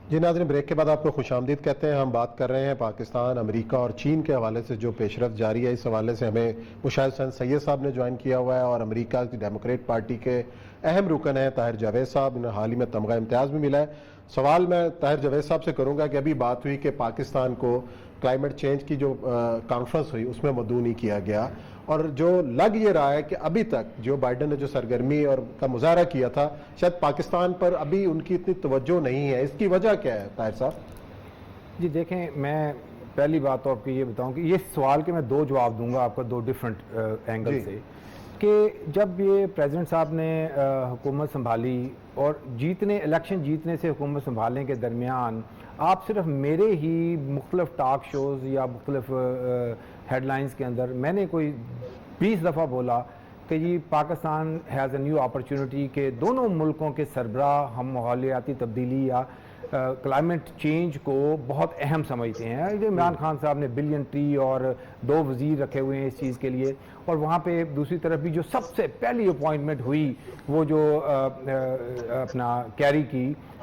جی ناظرین، بریک کے بعد آپ کو خوش آمدید کہتے ہیں. ہم بات کر رہے ہیں پاکستان، امریکہ اور چین کے حوالے سے جو پیش رفت جاری ہے. اس حوالے سے ہمیں مشاہد حسین سید صاحب نے جوائن کیا ہوا ہے اور امریکہ کی ڈیموکریٹ پارٹی کے اہم رکن ہیں طاہر جاوید صاحب. انہیں حال ہی میں تمغہ امتیاز بھی ملا ہے. سوال میں طاہر جاوید صاحب سے کروں گا کہ ابھی بات ہوئی کہ پاکستان کو کلائمیٹ چینج کی جو کانفرنس ہوئی اس میں مدعو نہیں کیا گیا، اور جو لگ یہ رہا ہے کہ ابھی تک جو بائیڈن نے جو سرگرمی اور کا مظاہرہ کیا تھا شاید پاکستان پر ابھی ان کی اتنی توجہ نہیں ہے. اس کی وجہ کیا ہے طاہر صاحب؟ جی دیکھیں، میں پہلی بات تو آپ کو یہ بتاؤں کہ یہ سوال کے میں دو جواب دوں گا آپ کو، دو ڈیفرنٹ اینگل سے. کہ جب یہ پریزیڈنٹ صاحب نے حکومت سنبھالی اور الیکشن جیتنے سے حکومت سنبھالنے کے درمیان آپ صرف میرے ہی مختلف ٹاک شوز یا مختلف ہیڈ لائنز کے اندر میں نے کوئی 20 دفعہ بولا کہ جی Pakistan has a new opportunity کہ دونوں ملکوں کے سربراہ ہم ماحولیاتی تبدیلی یا کلائمیٹ چینج کو بہت اہم سمجھتے ہیں. عمران خان صاحب نے بلین ٹری اور 2 وزیر رکھے ہوئے ہیں اس چیز کے لیے، اور وہاں پہ دوسری طرف بھی جو سب سے پہلی اپوائنٹمنٹ ہوئی وہ جو اپنا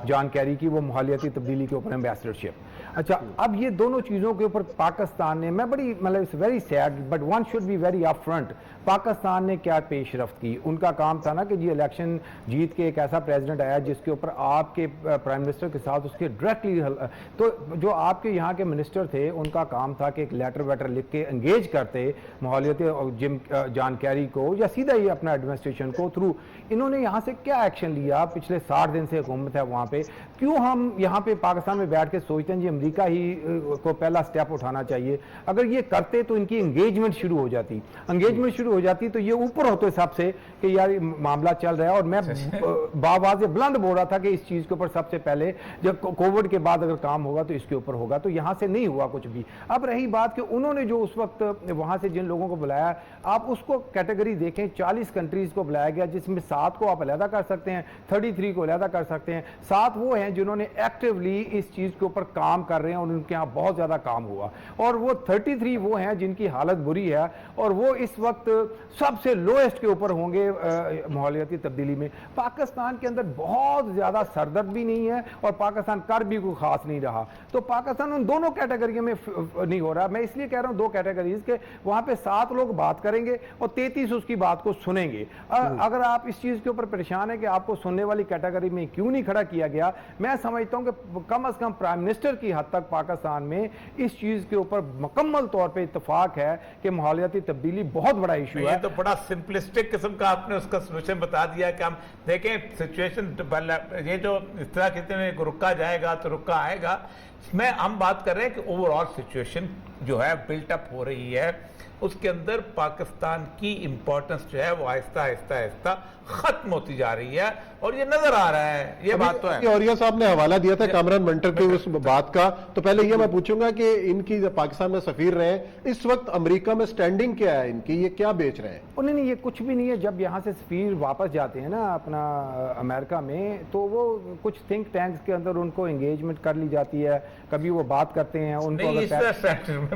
جان کیری کی، وہ ماحولیاتی تبدیلی کے اوپر ایمبیسڈرشپ. اچھا، اب یہ دونوں چیزوں کے اوپر پاکستان نے، میں بڑی it's very sad but one should be very up front, Pakistan نے کیا پیش رفت کی. ان کا کام تھا نا کہ جی الیکشن جیت کے ایک ایسا پریزیڈنٹ آیا جس کے اوپر آپ کے پرائم منسٹر کے ساتھ اس کے ڈائریکٹلی، تو جو آپ کے یہاں کے منسٹر تھے ان کا کام تھا کہ ایک لیٹر ویٹر لکھ کے انگیج کرتے ماحولیاتی جان کیری کو یا سیدھا ہی اپنا ایڈمنسٹریشن کو تھرو. انہوں نے یہاں سے کیا ایکشن لیا؟ پچھلے 60 دن سے حکومت ہے وہاں پہ. کیوں ہم یہاں پہ پاکستان میں بیٹھ کے سوچتے ہیں جی امریکہ ہی کو پہلا سٹیپ اٹھانا چاہیے؟ اگر یہ کرتے تو ان کی انگیجمنٹ شروع ہو جاتی تو یہ اوپر ہوتے سب سے کہ یار معاملہ چل رہا ہے. اور میں باواضح بلند بول رہا تھا کہ اس چیز کے اوپر سب سے پہلے جب کووڈ کے بعد اگر کام ہوگا تو اس کے اوپر ہوگا. تو یہاں سے نہیں ہوا کچھ بھی. اب رہی بات کہ انہوں نے جو اس وقت وہاں سے جن لوگوں کو بلایا، آپ اس کو کیٹیگری دیکھیں، 40 کنٹریز کو بلایا گیا جس میں 7 کو آپ علیحدہ کر سکتے ہیں، 33 کو علیحدہ کر سکتے ہیں. 7 وہ ہیں جنہوں نے ایکٹیولی اس چیز کے اوپر کام کر رہے ہیں اور ان کے ہاں بہت زیادہ کام ہوا، اور وہ 33 وہ ہیں جن کی حالت بری ہے اور وہ اس وقت سب سے لوئسٹ کے اوپر ہوں گے ماحولیاتی تبدیلی میں. پاکستان کے اندر بہت زیادہ سردرد بھی نہیں ہے اور پاکستان کر بھی کوئی خاص نہیں رہا. تو پاکستان ان دونوں کیٹیگریوں میں نہیں ہو رہا. میں اس لیے کہہ رہا ہوں 2 کیٹیگریز کے وہاں پہ 7 لوگ بات کریں گے اور 33 اس کی بات کو سنیں گے. اگر آپ اس چیز کے اوپر پریشان ہیں کہ آپ کو سننے والی کیٹیگری میں کیوں نہیں کھڑا کیا گیا، میں سمجھتا ہوں کہ کم از کم پرائم منسٹر کی حد تک پاکستان میں اس چیز کے اوپر مکمل طور پہ اتفاق ہے کہ ماحولیاتی تبدیلی بہت بڑا ایشو ہے. یہ تو بڑا سمپلسٹک قسم کا آپ نے اس کا سولوشن بتا دیا کہ ہم دیکھیں سچویشن، یہ جو اس طرح کہتے ہیں رکا جائے گا تو رکا آئے گا. ہم بات کر رہے ہیں کہ اوور آل سچویشن جو ہے بلٹ اپ ہو رہی ہے، اس کے اندر پاکستان کی امپورٹنس جو ہے وہ آہستہ آہستہ ختم ہوتی جا رہی ہے اور یہ نظر آ رہا ہے. یہ بات تو ہے. اوریا صاحب نے حوالہ دیا تھا کامران منٹر کی اس بات کا، تو پہلے یہ میں پوچھوں گا کہ ان کی پاکستان میں سفیر رہے ہیں، اس وقت امریکہ میں سٹینڈنگ کیا ہے ان کی؟ یہ کیا بیچ رہے ہیں؟ انہیں نہیں، یہ کچھ بھی نہیں ہے. جب یہاں سے سفیر واپس جاتے ہیں نا اپنا امریکہ میں، تو وہ کچھ تھنک ٹینکس کے اندر ان کو انگیجمنٹ کر لی جاتی ہے، کبھی وہ بات کرتے ہیں ان کو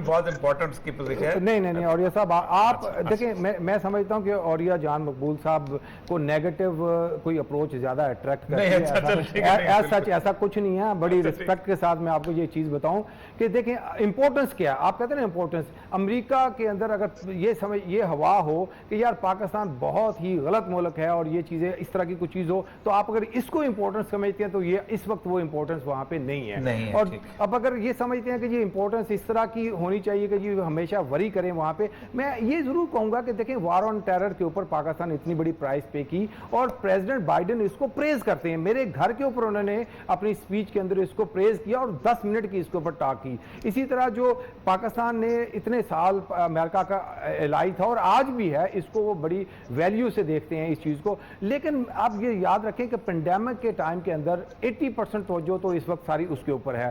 بہت امپورٹنٹ کی پوزیشن. نہیں اوریا صاحب آپ دیکھیں، میں سمجھتا ہوں کہ اوریا جان مقبول صاحب کو نیگیٹو کوئی اپروچ زیادہ اٹریکٹ کرتی ہے. سچ ایسا کچھ نہیں ہے. بڑی رسپیکٹ کے ساتھ میں آپ کو یہ چیز بتاؤں کہ دیکھیں امپورٹنس کیا ہے. آپ کہتے ہیں نا امپورٹنس، امریکہ کے اندر اگر یہ ہوا ہو کہ یار پاکستان بہت ہی غلط ملک ہے اور یہ چیزیں اس طرح کی کچھ چیز ہو، تو آپ اگر اس کو امپورٹنس سمجھتے ہیں تو یہ اس وقت وہ امپورٹنس وہاں پہ نہیں ہے. اور اب اگر یہ سمجھتے ہیں کہ یہ امپورٹنس اس طرح کی ہونی چاہیے کہ جی ہمیشہ وری کریں وہاں پہ، میں یہ ضرور کہوں گا کہ دیکھیں وار آن ٹیرر کے اوپر پاکستان اتنی بڑی پرائز پے کی اور پریزیڈنٹ بائیڈن اس کو پریز کرتے ہیں. میرے گھر کے اوپر انہوں نے اپنی سپیچ کے اندر اس کو پریز کیا اور 10 منٹ کی اس کے اوپر ٹاک کی. اسی طرح جو پاکستان نے اتنے سال امریکہ کا الائی تھا اور آج بھی ہے، اس کو وہ بڑی ویلیو سے دیکھتے ہیں اس چیز کو. لیکن آپ یہ یاد رکھیں کہ پینڈیمک کے ٹائم کے اندر 80% توجہ تو اس وقت ساری اس کے اوپر ہے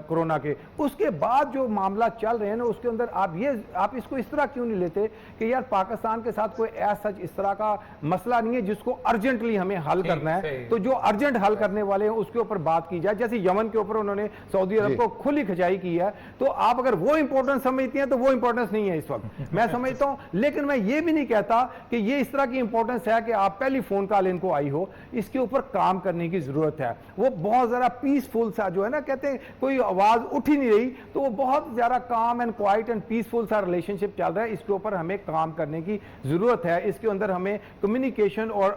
کورونا کے. اس کے بعد جو معاملہ چل رہے ہیں نا، اس کے اندر آپ اس کو اس طرح کیوں نہیں لیتے کہ یار پاکستان کے ساتھ کوئی ایسا اس طرح کا مسئلہ نہیں نہیں ہے جس کو ارجنٹلی ہمیں حل کرنا ہے. تو جو ارجنٹ حل کرنے والے ہیں اس کے اوپر بات کی جائے. جیسے یمن کے اوپر انہوں نے سعودی عرب کو کھلی کھچائی کی ہے, تو آپ اگر وہ امپورٹنس سمجھتی ہیں تو وہ امپورٹنس نہیں ہے اس وقت, میں سمجھتا ہوں. لیکن میں یہ بھی نہیں کہتا کہ یہ اس طرح کی امپورٹنس ہے کہ آپ پہلی فون کال ان کو آئی ہو, اس کے اوپر کام کرنے کی ضرورت ہے. وہ بہت ذرا پیسفل سا جو ہے نا, کہتے ہیں کوئی آواز اٹھ ہی نہیں رہی, تو وہ بہت زیادہ کام اینڈ کوائٹ اینڈ پیسفل سا ریلیشن شپ چل رہا ہے. اس کے اوپر ہمیں کام کرنے کی ضرورت ہے. اس کے اندر ہمیں کمیونیکیشن اور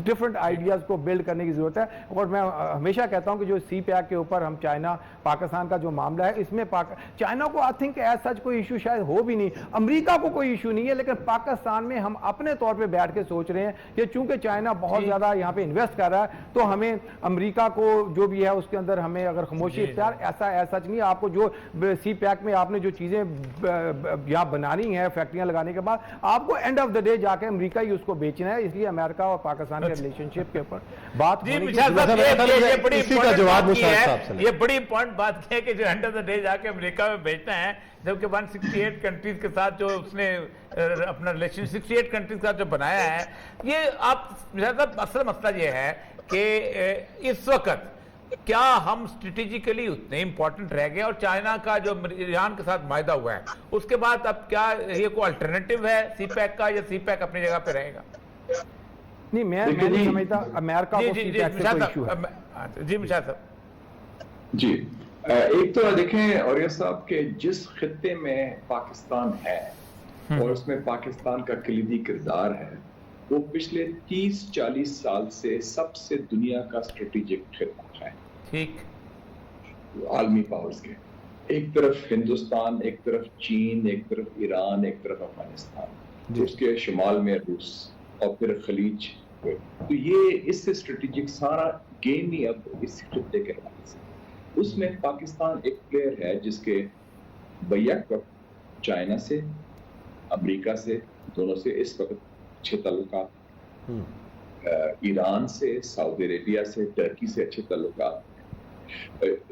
ڈفرنٹ آئیڈیاز کو بلڈ کرنے کی ضرورت ہے. اور میں ہمیشہ کہتا ہوں کہ جو سی پیک کے اوپر ہم چائنا پاکستان کا جو معاملہ ہے, اس میں چائنا کو آئی تھنک ایز سچ کوئی ایشو شاید ہو بھی نہیں, امریکہ کو کوئی ایشو نہیں ہے, لیکن پاکستان میں ہم اپنے طور پہ بیٹھ کے سوچ رہے ہیں کہ چونکہ چائنا بہت زیادہ یہاں پہ انویسٹ کر رہا ہے, تو ہمیں امریکہ کو جو بھی ہے اس کے اندر ہمیں اگر خاموشی اختیار, ایسا سچ نہیں. آپ کو جو سی پیک میں آپ نے جو چیزیں یہاں بنانی ہے فیکٹریاں لگانے کے بعد, آپ کو اینڈ آف دا ڈے جا کے امریکہ ہی اس کو بیچنا ہے. اس لیے امریکہ اور پاکستان کے ریلیشن شپ کے اوپر بات یہ بڑی امپورٹنٹ بات ہے کہ جو اینڈ آف دا ڈے جا کے امریکہ میں بیچنا ہے, جبکہ 168 کنٹریز کے ساتھ جو اس نے اپنا ریلیشن 68 کنٹریز کے ساتھ جو بنایا ہے, یہ آپ اصل مسئلہ یہ ہے کہ اس وقت کیا ہم اسٹریٹجیکلی اتنے امپورٹنٹ رہ گئے, اور چائنا کا جو ایران کے ساتھ معاہدہ ہوا ہے اس کے بعد اب کیا یہ کوئی الٹرنیٹو ہے سی پیک کا, یا سی پیک اپنی جگہ پہ رہے گا؟ نہیں, میں نہیں سمجھتا امریکہ کو سی پیک سے کوئی ایشو ہے. جی مشاہد صاحب. جی, ایک تو دیکھیں اوریہ صاحب کہ جس خطے میں پاکستان ہے اور اس میں پاکستان کا کلیدی کردار ہے, وہ پچھلے 30-40 سال سے سب سے دنیا کا اسٹریٹجک خطہ ہے. ٹھیک, عالمی پاورز کے, ایک طرف ہندوستان, ایک طرف چین, ایک طرف ایران, ایک طرف افغانستان, اس کے شمال میں روس, اور پھر خلیج. تو یہ اس سے اسٹریٹجک سارا گیم ہی اب اس خطے کے حوالے سے. اس میں پاکستان ایک پلیئر ہے جس کے بیک وقت چائنا سے, امریکہ سے, دونوں سے اس وقت اچھے تعلقات, ایران سے, سعودی عربیہ سے, ترکی سے اچھے تعلقات,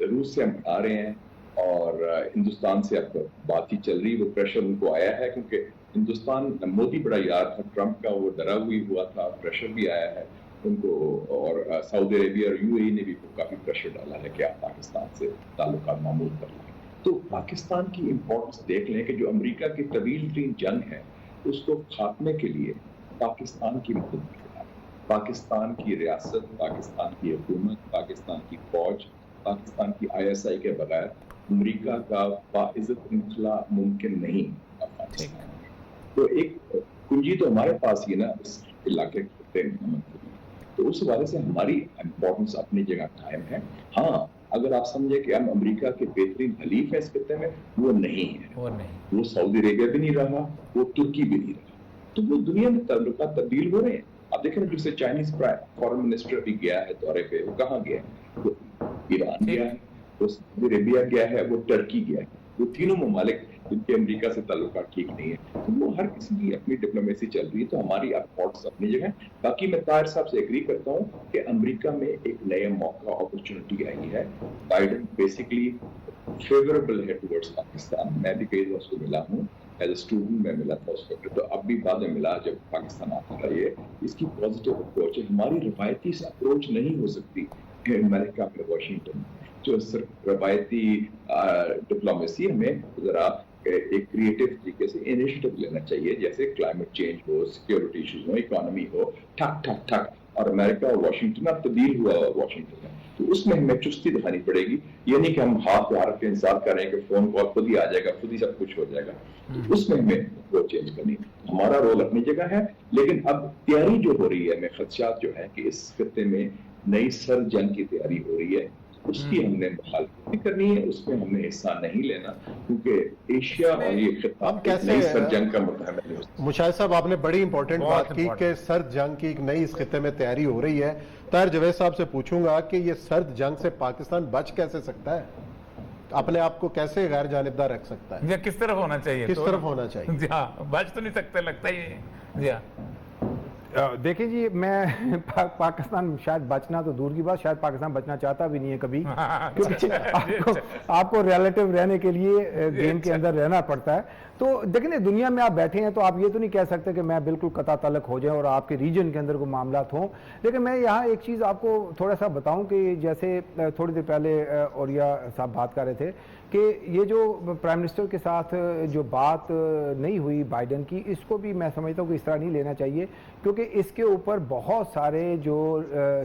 روس سے ہم بڑھا رہے ہیں, اور ہندوستان سے اب بات ہی چل رہی. وہ پریشر ان کو آیا ہے کیونکہ ہندوستان, مودی بڑا یار تھا ٹرمپ کا, وہ ڈرا ہوئی ہوا تھا, پریشر بھی آیا ہے ان کو, اور سعودی عربیہ اور یو اے نے بھی کافی پریشر ڈالا ہے کہ آپ پاکستان سے تعلقات معمول کر لیں. تو پاکستان کی امپورٹنس دیکھ لیں کہ جو امریکہ کی طویل ترین جنگ ہے اس کو خاتمے کے لیے پاکستان کی مدد, پاکستان کی ریاست, پاکستان کی حکومت, پاکستان کی فوج, پاکستان کی ISI کے بغیر امریکہ کا باعزت انخلا ممکن نہیں افغانستان. تو ایک کنجی تو ہمارے پاس ہی نا اس علاقے کے, تو اس حوالے سے ہماری امپورٹنس اپنی جگہ قائم ہے. ہاں, اگر آپ سمجھے کہ ہم امریکہ کے بہترین حلیف ہیں اس خطے میں, وہ نہیں ہے. وہ سعودی عربیہ بھی نہیں رہا, وہ ترکی بھی نہیں رہا. تو وہ دنیا میں تعلقات تبدیل ہو رہے ہیں. آپ دیکھیں جیسے چائنیز فارن منسٹر بھی گیا ہے دورے پہ, وہ کہاں گیا ہے؟ وہ ایران گیا ہے, وہ سعودی عربیہ گیا ہے, وہ ترکی گیا ہے. وہ تینوں ممالک جن کے امریکہ سے تعلقات ٹھیک نہیں ہے, تو وہ ہر کسی کی اپنی ڈپلومیسی چل رہی ہے. تو ہماری امپورٹنس اپنی جگہ. باقی میں طاہر صاحب سے ایگری کرتا ہوں کہ امریکہ میں ایک نئے موقع, اپرچونٹی آئی ہے. بائیڈن بیسکلی فیوریبل ہے ٹورڈز پاکستان. میں بھی کئی دوستوں کو ملا ہوں, ایز اے اسٹوڈنٹ میں ملا تھا اس وقت, تو اب بھی بعد میں ملا جب پاکستان آتا رہا. یہ اس کی پازیٹیو اپروچ ہے. ہماری روایتی اپروچ نہیں ہو سکتی امریکہ میں, واشنگٹن جو روایتی ڈپلومیسی, ہمیں ذرا ایک کریٹو طریقے سے انیشیٹو لینا چاہیے, جیسے کلائمیٹ چینج ہو, سیکیورٹی ایشوز ہو, اکانومی ہو, ٹھک ٹھک ٹھک. اور امریکہ اور واشنگٹن اب تبدیل ہوا واشنگٹن میں, تو اس میں ہمیں چستی دکھانی پڑے گی. یہ نہیں کہ ہم ہاتھ پہ کے انتظار کر رہے ہیں کہ فون کال خود ہی آ جائے گا, خود ہی سب کچھ ہو جائے گا. اس میں ہمیں وہ چینج کرنی. ہمارا رول اپنی جگہ ہے, لیکن اب تیاری جو ہو رہی ہے, ہمیں خدشات جو ہے کہ اس خطے میں نئی سر جنگ کی تیاری ہو رہی ہے, اس کی ہم نے مخالفت کرنی ہے. اس میں ہم نے حصہ نہیں لینا, کیونکہ ایشیا اور یہ خطہ نئی سر جنگ کا متحمل نہیں ہو سکتا. مشاہد صاحب, آپ نے بڑی امپورٹنٹ بات کی کہ سرد جنگ کی ایک نئی اس خطے میں تیاری ہو رہی ہے. طاہر جوید صاحب سے پوچھوں گا کہ یہ سرد جنگ سے پاکستان بچ کیسے سکتا ہے, اپنے آپ کو کیسے غیر جانبدار رکھ سکتا ہے, یا کس طرف ہونا چاہیے, کس طرف ہونا چاہیے؟ جی ہاں, بچ تو نہیں سکتے لگتا ہی. جی ہاں, دیکھیں جی, میں پاکستان شاید بچنا تو دور کی بات, شاید پاکستان بچنا چاہتا بھی نہیں ہے کبھی, کیونکہ آپ کو ریلیٹو رہنے کے لیے گیم کے اندر رہنا پڑتا ہے. تو دیکھیں نا دنیا میں آپ بیٹھے ہیں تو آپ یہ تو نہیں کہہ سکتے کہ میں بالکل قطع تعلق ہو جائیں اور آپ کے ریجن کے اندر کوئی معاملات ہوں. لیکن میں یہاں ایک چیز آپ کو تھوڑا سا بتاؤں کہ جیسے تھوڑی دیر پہلے اوریا صاحب بات کر رہے تھے کہ یہ جو پرائم منسٹر کے ساتھ جو بات نہیں ہوئی بائیڈن کی, اس کو بھی میں سمجھتا ہوں کہ اس طرح نہیں لینا چاہیے, کیونکہ اس کے اوپر بہت سارے جو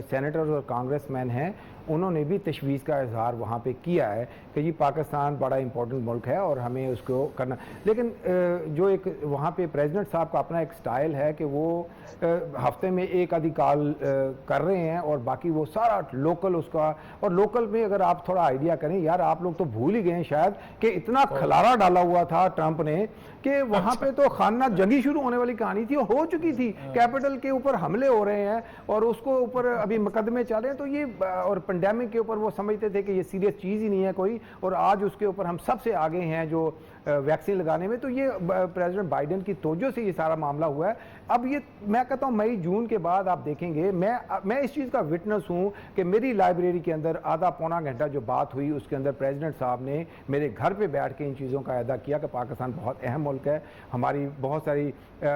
سینیٹرز اور کانگریس مین ہیں انہوں نے بھی تشویش کا اظہار وہاں پہ کیا ہے کہ یہ پاکستان بڑا امپورٹنٹ ملک ہے اور ہمیں اس کو کرنا. لیکن جو ایک وہاں پہ پریزیڈنٹ صاحب کا اپنا ایک سٹائل ہے کہ وہ ہفتے میں ایک آدھی کال کر رہے ہیں اور باقی وہ سارا لوکل اس کا, اور لوکل میں اگر آپ تھوڑا آئیڈیا کریں یار آپ لوگ تو بھول ہی گئے ہیں شاید کہ اتنا کھلارا ڈالا ہوا تھا ٹرمپ نے کہ وہاں پہ تو خانہ جنگی شروع ہونے والی کہانی تھی, ہو چکی تھی, کیپٹل کے اوپر حملے ہو رہے ہیں اور اس کو اوپر ابھی مقدمے چل رہے ہیں. تو یہ اور پینڈیمک کے اوپر وہ سمجھتے تھے کہ یہ سیریس چیز ہی نہیں ہے کوئی, اور آج اس کے اوپر ہم سب سے آگے ہیں جو ویکسین لگانے میں. تو یہ پریزیڈنٹ بائیڈن کی توجہ سے یہ سارا معاملہ ہوا ہے. اب یہ میں کہتا ہوں مئی جون کے بعد آپ دیکھیں گے, میں اس چیز کا وٹنس ہوں کہ میری لائبریری کے اندر آدھا پونا گھنٹہ جو بات ہوئی اس کے اندر پریزیڈنٹ صاحب نے میرے گھر پہ بیٹھ کے ان چیزوں کا اعادہ کیا کہ پاکستان بہت اہم ملک ہے, ہماری بہت ساری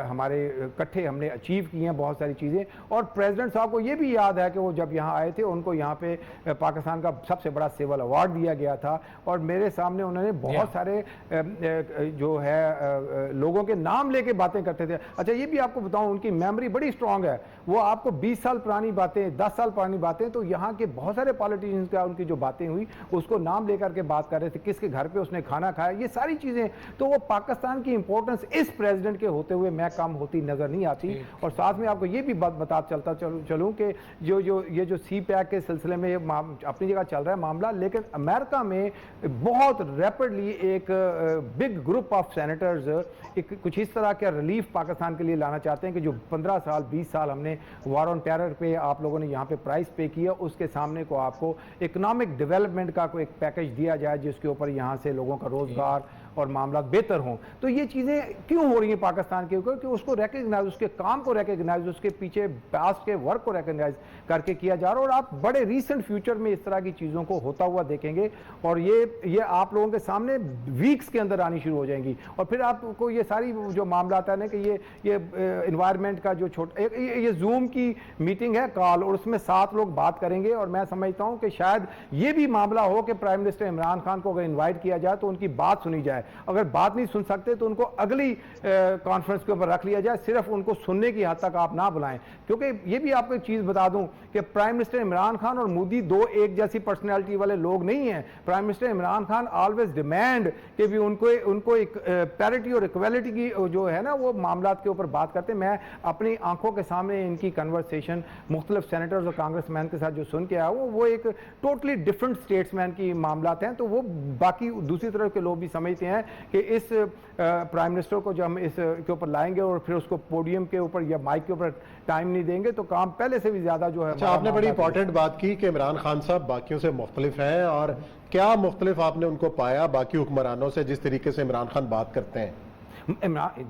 ہمارے اکٹھے ہم نے اچیو کی ہیں بہت ساری چیزیں. اور پریزیڈنٹ صاحب کو یہ بھی یاد ہے کہ وہ جب یہاں آئے تھے ان کو یہاں پہ پاکستان کا سب سے بڑا سول ایوارڈ دیا گیا تھا اور میرے سامنے انہوں نے بہت سارے جو ہے لوگوں کے نام لے کے باتیں کرتے تھے. اچھا یہ بھی آپ کو بتاؤں ان کی میموری بڑی سٹرونگ ہے, وہ آپ کو 20 سال پرانی باتیں 10 سال پرانی باتیں, تو یہاں کے بہت سارے پالیٹیشنز کا ان کی جو باتیں ہوئی اس کو نام لے کر کے بات کر رہے تھے, کس کے گھر پہ اس نے کھانا کھایا, یہ ساری چیزیں. تو وہ پاکستان کی امپورٹنس اس پریزیڈنٹ کے ہوتے ہوئے میں کم ہوتی نظر نہیں آتی. اور ساتھ میں آپ کو یہ بھی بات بتا چلتا چلوں کہ یہ جو سی پیک کے سلسلے میں اپنی جگہ چل رہا ہے معاملہ, لیکن امریکہ میں بہت ریپڈلی ایک بگ گروپ آف سینیٹرز کچھ اس طرح کا ریلیف پاکستان کے لیے لانا چاہتے ہیں کہ جو 15 سال 20 سال ہم نے وار آن ٹیرر پہ آپ لوگوں نے یہاں پہ پرائز پے کیا, اس کے سامنے کو آپ کو اکنامک ڈیولپمنٹ کا کوئی ایک پیکج دیا جائے جس کے اوپر یہاں سے لوگوں کا روزگار اور معاملات بہتر ہوں. تو یہ چیزیں کیوں ہو رہی ہیں پاکستان کے اوپر کہ اس کو ریکگنائز, اس کے کام کو ریکگنائز, اس کے پیچھے پاس کے ورک کو ریکگنائز کر کے کیا جا رہا ہے. اور آپ بڑے ریسنٹ فیوچر میں اس طرح کی چیزوں کو ہوتا ہوا دیکھیں گے اور یہ آپ لوگوں کے سامنے ویکس کے اندر آنی شروع ہو جائیں گی. اور پھر آپ کو یہ ساری جو معاملات ہیں نا کہ یہ انوائرمنٹ کا جو یہ زوم کی میٹنگ ہے کال اور اس میں 7 لوگ بات کریں گے, اور میں سمجھتا ہوں کہ شاید یہ بھی معاملہ ہو کہ پرائم منسٹر عمران خان کو اگر انوائٹ کیا جائے تو ان کی بات سنی جائے, اگر بات نہیں سن سکتے تو ان کو اگلی کانفرنس کے اوپر رکھ لیا جائے, صرف ان کو سننے کی حد تک آپ نہ بلائیں. کیونکہ یہ بھی آپ کو ایک چیز بتا دوں کہ پرائم منسٹر عمران خان اور مودی دو ایک جیسی پرسنالٹی والے لوگ نہیں ہیں. Prime minister Imran Khan always demand کہ بھی ان کو ایک پیرٹی اور ایکویلٹی کی جو ہے نا وہ معاملات کے اوپر بات کرتے ہیں. میں اپنی آنکھوں کے سامنے ان کی کنورسیشن مختلف سینیٹرز اور کانگریس مین کے ساتھ جو سن کے آیا وہ ایک ٹوٹلی ڈفرنٹ اسٹیٹس مین کی معاملات ہیں. تو وہ باقی دوسری طرف کے لوگ بھی سمجھتے ہیں کہ اس پرائم منسٹر کو جو ہم اس کے اوپر لائیں گے اور پھر اس کو پوڈیم کے اوپر یا مائک کے اوپر ٹائم نہیں دیں گے تو کام پہلے سے بھی زیادہ جو ہے. اچھا, آپ نے بڑی امپورٹنٹ بات کی کہ عمران خان صاحب باقیوں سے مختلف ہیں, اور کیا مختلف آپ نے ان کو پایا باقی حکمرانوں سے جس طریقے سے عمران خان بات کرتے ہیں؟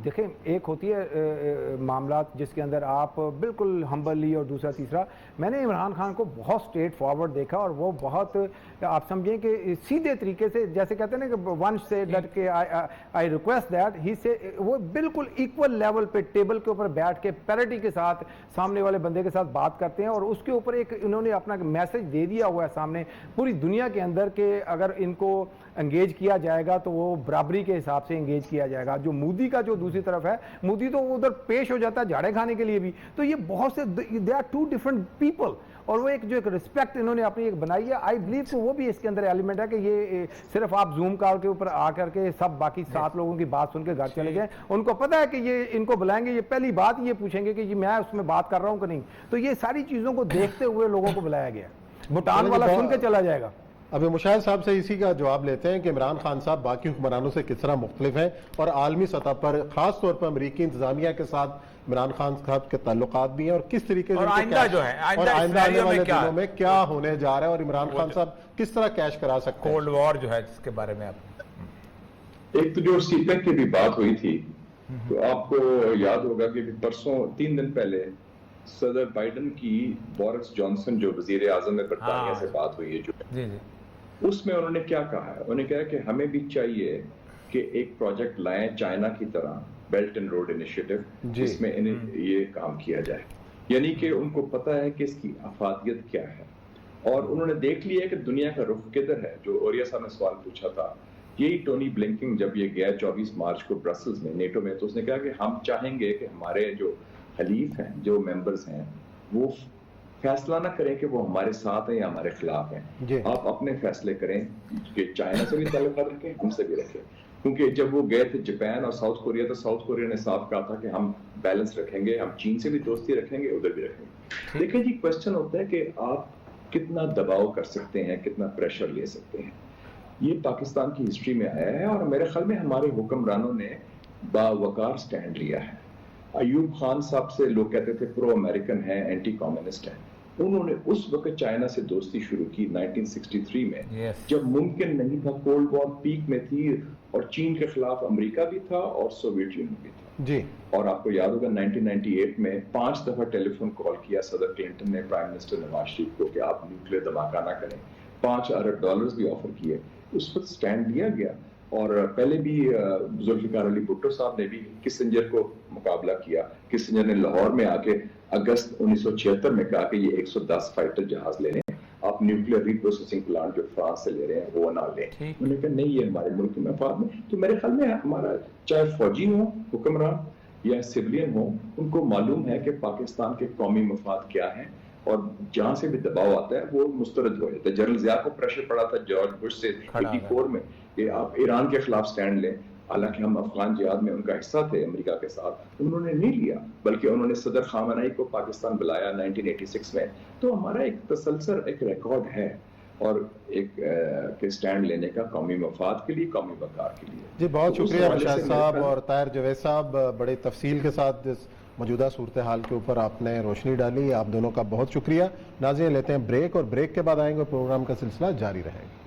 دیکھیں ایک ہوتی ہے معاملات جس کے اندر آپ بالکل ہمبلی, اور دوسرا تیسرا میں نے عمران خان کو بہت اسٹریٹ فارورڈ دیکھا اور وہ بہت آپ سمجھیں کہ سیدھے طریقے سے جیسے کہتے ہیں نا کہ ون سے ڈٹ کے آئی ریکویسٹ دیٹ ہی سے, وہ بالکل ایکول لیول پہ ٹیبل کے اوپر بیٹھ کے پیرٹی کے ساتھ سامنے والے بندے کے ساتھ بات کرتے ہیں. اور اس کے اوپر ایک انہوں نے اپنا میسج دے دیا ہوا ہے سامنے پوری دنیا کے اندر کہ اگر ان کو انگیج کیا جائے گا تو وہ برابری کے حساب سے انگیج کیا جائے گا. جو مودی کا جو دوسری طرف ہے, مودی تو ادھر پیش ہو جاتا ہے جھاڑے کھانے کے لیے بھی. تو یہ بہت سے they are two different people, اور وہ ایک جو ایک رسپیکٹ انہوں نے اپنی ایک بنائی ہے. آئی بلیو کہ وہ بھی اس کے اندر ایلیمنٹ ہے کہ یہ صرف آپ زوم کال کے اوپر آ کر کے سب باقی 7 لوگوں کی بات سن کے گھر چلے گئے. ان کو پتا ہے کہ یہ ان کو بلائیں گے, یہ پہلی بات یہ پوچھیں گے کہ میں اس میں بات کر رہا ہوں کہ نہیں. تو یہ ساری چیزوں کو دیکھتے ہوئے لوگوں کو بلایا گیا. بھوٹان والا سن کے چلا جائے گا. ابھی مشاہد صاحب سے اسی کا جواب لیتے ہیں کہ عمران خان صاحب باقی حکمرانوں سے کس طرح مختلف ہیں, اور عالمی سطح پر خاص طور پر امریکی انتظامیہ کے ساتھ عمران خان صاحب کے تعلقات بھی ہیں, اور کس طریقے سے آئندہ جو ہے آئندہ آنے والے دنوں میں کیا ہونے جا رہا ہے, اور عمران خان صاحب کس طرح کیش کرا سکتے ہیں. کولڈ وار جو ہے جس کے بارے میں آپ ایک تو جو سی پیک کی بھی بات ہوئی تھی, تو آپ کو یاد ہوگا کہ پرسوں 3 دن پہلے صدر بائیڈن کی بورس جانسن جو وزیر اعظم برطانیہ سے بات ہوئی ہے جو اس میں انہوں نے کیا کہا ہے, انہوں نے کہا کہ ہمیں بھی چاہیے کہ ایک پروجیکٹ لائیں چائنا کی طرح بیلٹ اینڈ روڈ انیشیٹو جی۔ جس میں انہیں یہ کام کیا جائے، یعنی کہ ان کو پتہ ہے کہ اس کی افادیت کیا ہے، اور انہوں نے دیکھ لیا کہ دنیا کا رخ کدھر ہے. جو اوریا صاحب نے سوال پوچھا تھا، یہی ٹونی بلنکن جب یہ گیا 24 مارچ کو برسلز میں نیٹو میں، تو اس نے کہا کہ ہم چاہیں گے کہ ہمارے جو حلیف ہیں، جو ممبرز ہیں، وہ فیصلہ نہ کریں کہ وہ ہمارے ساتھ ہیں یا ہمارے خلاف ہیں. جی۔ آپ اپنے فیصلے کریں کہ چائنا سے بھی تعلقات رکھیں، ہم سے بھی رکھیں. کیونکہ جب وہ گئے تھے جاپان اور ساؤتھ کوریا، تو ساؤتھ کوریا نے صاف کہا تھا کہ ہم بیلنس رکھیں گے، ہم چین سے بھی دوستی رکھیں گے، ادھر بھی رکھیں گے. دیکھیں جی، کوشچن ہوتا ہے کہ آپ کتنا دباؤ کر سکتے ہیں، کتنا پریشر لے سکتے ہیں. یہ پاکستان کی ہسٹری میں آیا ہے، اور میرے خیال میں ہمارے حکمرانوں نے باوقار سٹینڈ لیا ہے. ایوب خان صاحب سے لوگ کہتے تھے پرو امریکن ہیں، اینٹی کمیونسٹ ہیں. انہوں نے اس وقت چائنا سے دوستی شروع کی 1963 میں، جب ممکن نہیں تھا. کولڈ وار پیک میں تھی، اور چین کے خلاف امریکہ بھی تھا اور سوویت یونین بھی تھا. جی. اور آپ کو یاد ہوگا 1998 میں 5 دفعہ ٹیلی فون کال کیا صدر کلنٹن نے پرائم منسٹر نواز شریف کو کہ آپ نیوکلیر دھماکہ نہ کریں. $5 ارب بھی آفر کیے. اس وقت سٹینڈ لیا گیا. اور پہلے بھی ذوالفقار علی بھٹو صاحب نے بھی کسنجر کو مقابلہ کیا. کسنجر نے لاہور میں آ کے اگست 1976 میں کہا کہ یہ 110 فائٹر جہاز لے لیں، آپ نیوکلیر ری پروسیسنگ پلانٹ جو فرانس سے لے رہے ہیں وہ نہ لیں. انہوں نے کہا نہیں، یہ ہمارے ملک کے مفاد میں. تو میرے خیال میں ہمارا چاہے فوجی ہوں حکمران یا سویلین ہوں، ان کو معلوم ہے کہ پاکستان کے قومی مفاد کیا ہیں، اور جہاں سے بھی دباؤ آتا ہے وہ مسترد ہو جاتا ہے. جنرل ضیاء کو پریشر پڑا تھا جارج بش سے 84 میں کہ آپ ایران کے خلاف سٹینڈ لیں، حالانکہ ہم افغان جہاد میں ان کا حصہ تھے امریکہ کے ساتھ. انہوں نے نہیں لیا، بلکہ انہوں نے صدر خامنہ ای کو پاکستان بلایا 1986 میں. تو ہمارا ایک تسلسل، ایک ریکارڈ ہے، اور ایک کہ سٹینڈ لینے کا قومی مفاد کے لیے، قومی وقار کے لیے. جی، بہت شکریہ مشاہد صاحب اور طاہر جاوید صاحب. بڑے تفصیل کے ساتھ موجودہ صورتحال کے اوپر آپ نے روشنی ڈالی. آپ دونوں کا بہت شکریہ. ناظرین، لیتے ہیں بریک، اور بریک کے بعد آئیں گے، پروگرام کا سلسلہ جاری رہے گا.